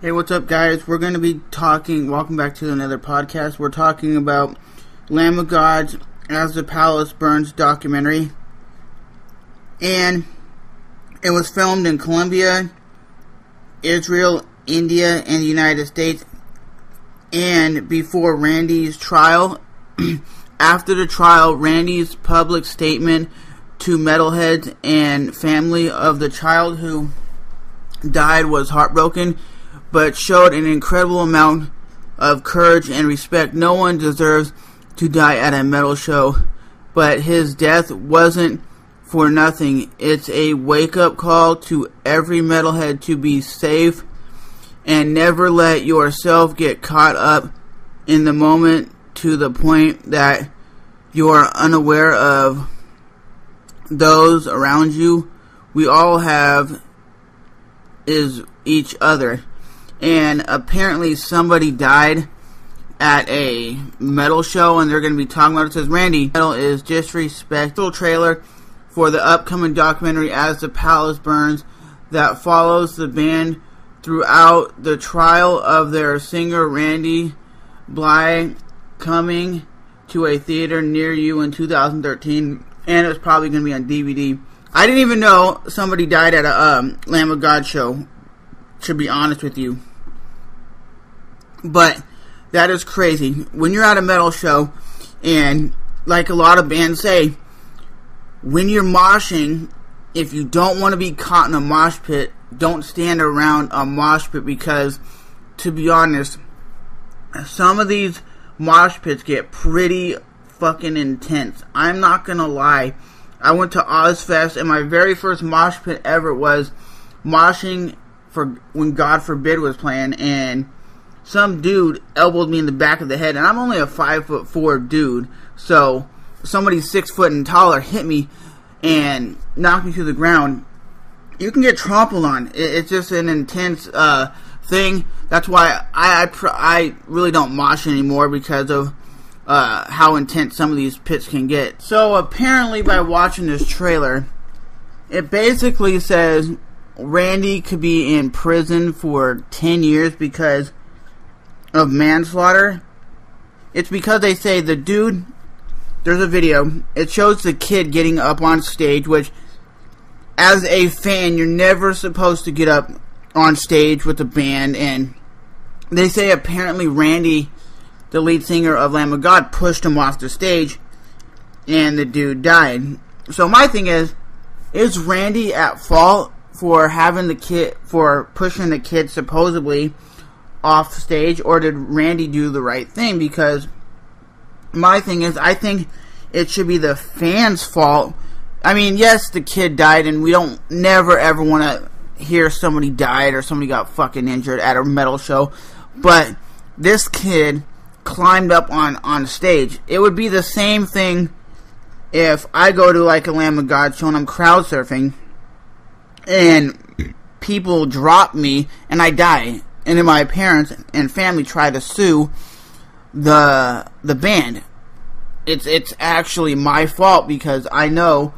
Hey, what's up, guys? We're going to be talking, welcome back to another podcast. We're talking about Lamb of God's As the Palace Burns documentary. And it was filmed in Colombia, Israel, India, and the United States. And before Randy's trial, after the trial, Randy's public statement to metalheads and family of the child who died was heartbroken, but showed an incredible amount of courage and respect. No one deserves to die at a metal show, but his death wasn't for nothing. It's a wake-up call to every metalhead to be safe and never let yourself get caught up in the moment to the point that you are unaware of those around you. We all have is each other. And apparently somebody died at a metal show, and they're going to be talking about it. It says, Randy, metal is disrespectful trailer for the upcoming documentary As the Palace Burns that follows the band throughout the trial of their singer Randy Blythe, coming to a theater near you in 2013, and it's probably going to be on DVD. I didn't even know somebody died at a Lamb of God show, to be honest with you. But that is crazy. When you're at a metal show, and like a lot of bands say, when you're moshing, if you don't want to be caught in a mosh pit, don't stand around a mosh pit, because, to be honest, some of these mosh pits get pretty fucking intense. I'm not gonna lie. I went to Ozfest, and my very first mosh pit ever was moshing for when God Forbid was playing, and some dude elbowed me in the back of the head, and I'm only a 5'4" dude, so somebody 6 foot and taller hit me and knocked me to the ground. You can get trampled on. It's just an intense thing. That's why I really don't mosh anymore, because of how intense some of these pits can get. So apparently, by watching this trailer, it basically says Randy could be in prison for 10 years because of manslaughter. It's because they say the dude, there's a video, it shows the kid getting up on stage, which, as a fan, you're never supposed to get up on stage with a band, and they say apparently Randy, the lead singer of Lamb of God, pushed him off the stage, and the dude died. So my thing is Randy at fault for having the kid, for pushing the kid supposedly off stage, or did Randy do the right thing? Because my thing is, I think it should be the fans' fault. I mean, yes, the kid died, and we don't never ever want to hear somebody died or somebody got fucking injured at a metal show, but this kid climbed up on stage. It would be the same thing if I go to like a Lamb of God show and I'm crowd surfing and people drop me and I die, and then my parents and family try to sue the band. It's actually my fault, because I know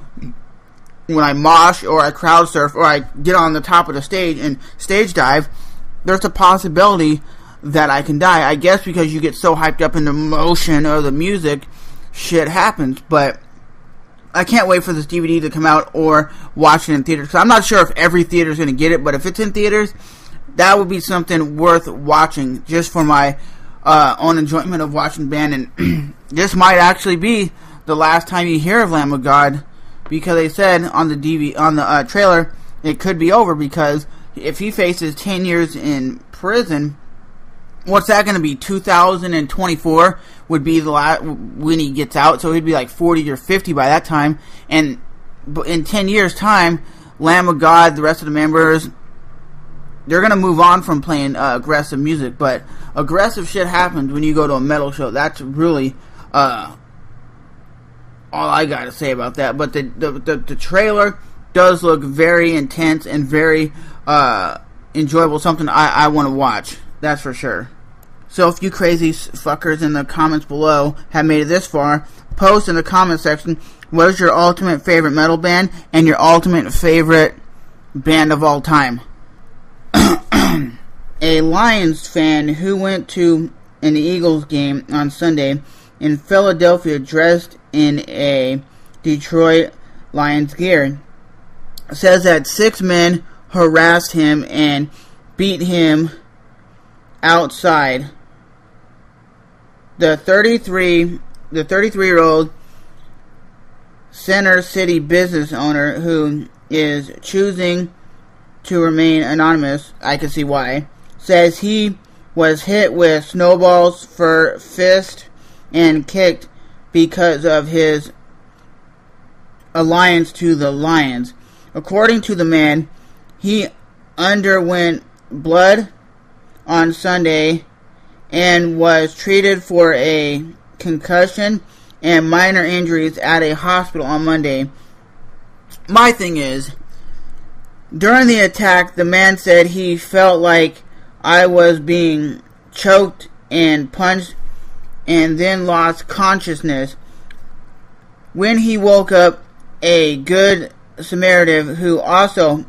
when I mosh or I crowd surf or I get on the top of the stage and stage dive, there's a possibility that I can die. I guess because you get so hyped up in the motion or the music, shit happens. But I can't wait for this DVD to come out or watch it in theaters. So I'm not sure if every theater is going to get it, but if it's in theaters, that would be something worth watching just for my own enjoyment of watching band. And this might actually be the last time you hear of Lamb of God, because they said on the trailer it could be over, because if he faces 10 years in prison, what's that going to be? 2024 would be the last when he gets out, so he'd be like 40 or 50 by that time. And in 10 years' time, Lamb of God, the rest of the members, they're going to move on from playing aggressive music. But aggressive shit happens when you go to a metal show. That's really all I got to say about that. But the trailer does look very intense and very enjoyable. Something I want to watch. That's for sure. So if you crazy fuckers in the comments below have made it this far, post in the comment section what is your ultimate favorite metal band and your ultimate favorite band of all time. a Lions fan who went to an Eagles game on Sunday in Philadelphia dressed in a Detroit Lions gear, says that 6 men harassed him and beat him outside. The 33-year-old Center City business owner, who is choosing to remain anonymous, I can see why, says he was hit with snowballs for fist and kicked because of his alliance to the Lions. According to the man, he underwent blood on Sunday and was treated for a concussion and minor injuries at a hospital on Monday. My thing is, during the attack, the man said he felt like I was being choked and punched and then lost consciousness. When he woke up, a Good Samaritan, who also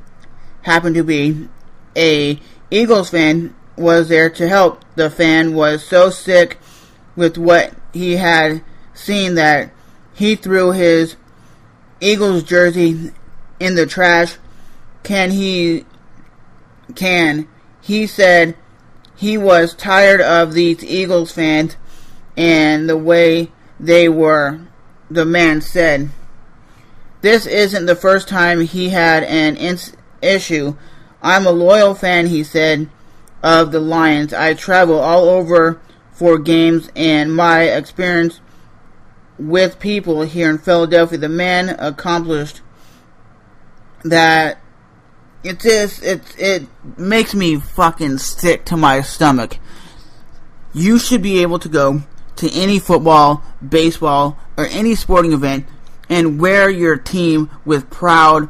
happened to be a Eagles fan, was there to help. The fan was so sick with what he had seen that he threw his Eagles jersey in the trash. He said he was tired of these Eagles fans and the way they were. The man said, "This isn't the first time he had an issue. I'm a loyal fan," he said, "of the Lions. I travel all over for games, and my experience with people here in Philadelphia." The man accomplished that. It makes me fucking sick to my stomach. You should be able to go to any football, baseball, or any sporting event and wear your team with pride.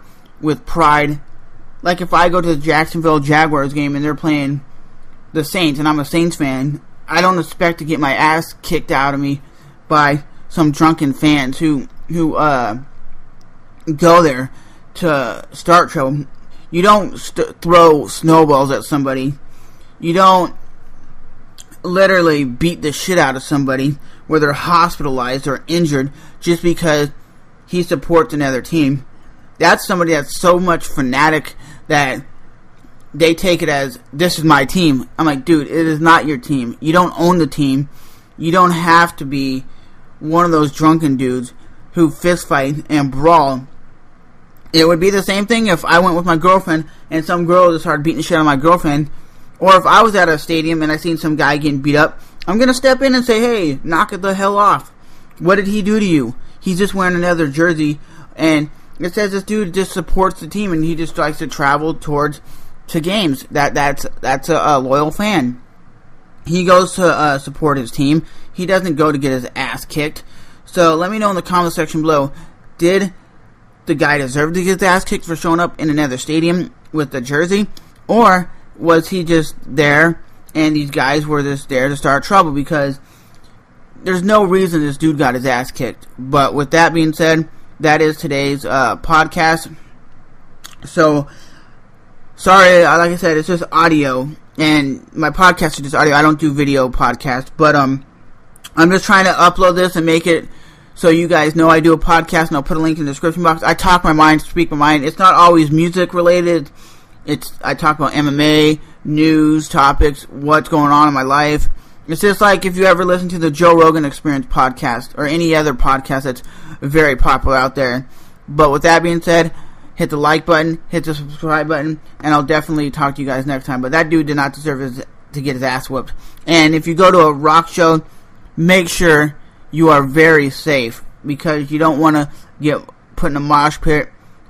Like if I go to the Jacksonville Jaguars game and they're playing the Saints and I'm a Saints fan, I don't expect to get my ass kicked out of me by some drunken fans who go there to start trouble. You don't throw snowballs at somebody. You don't literally beat the shit out of somebody where they're hospitalized or injured just because he supports another team. That's somebody that's so much fanatic that they take it as, this is my team. I'm like, dude, it is not your team. You don't own the team. You don't have to be one of those drunken dudes who fist fight and brawl. It would be the same thing if I went with my girlfriend and some girl just started beating the shit out of my girlfriend. Or if I was at a stadium and I seen some guy getting beat up, I'm going to step in and say, hey, knock it the hell off. What did he do to you? He's just wearing another jersey, and it says this dude just supports the team and he just likes to travel to games. That's a loyal fan. He goes to support his team. He doesn't go to get his ass kicked. So let me know in the comment section below, did the guy deserve to get his ass kicked for showing up in another stadium with the jersey? Or was he just there and these guys were just there to start trouble? Because there's no reason this dude got his ass kicked. But with that being said, that is today's podcast. So, sorry, like I said, it's just audio. And my podcast is just audio. I don't do video podcast. But I'm just trying to upload this and make it so you guys know I do a podcast, and I'll put a link in the description box. I talk my mind, speak my mind. It's not always music related. I talk about MMA, news, topics, what's going on in my life. It's just like if you ever listen to the Joe Rogan Experience podcast or any other podcast that's very popular out there. But with that being said, hit the like button, hit the subscribe button, and I'll definitely talk to you guys next time. But that dude did not deserve to get his ass whooped. And if you go to a rock show, make sure you are very safe, because you don't want to get put in a mosh pit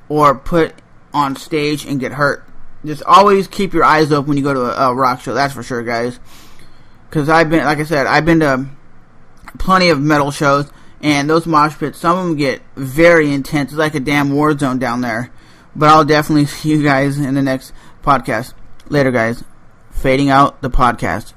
or put on stage and get hurt. Just always keep your eyes open when you go to a rock show. That's for sure, guys. Because I've been to plenty of metal shows, and those mosh pits, some of them get very intense. It's like a damn war zone down there. But I'll definitely see you guys in the next podcast. Later, guys. Fading out the podcast.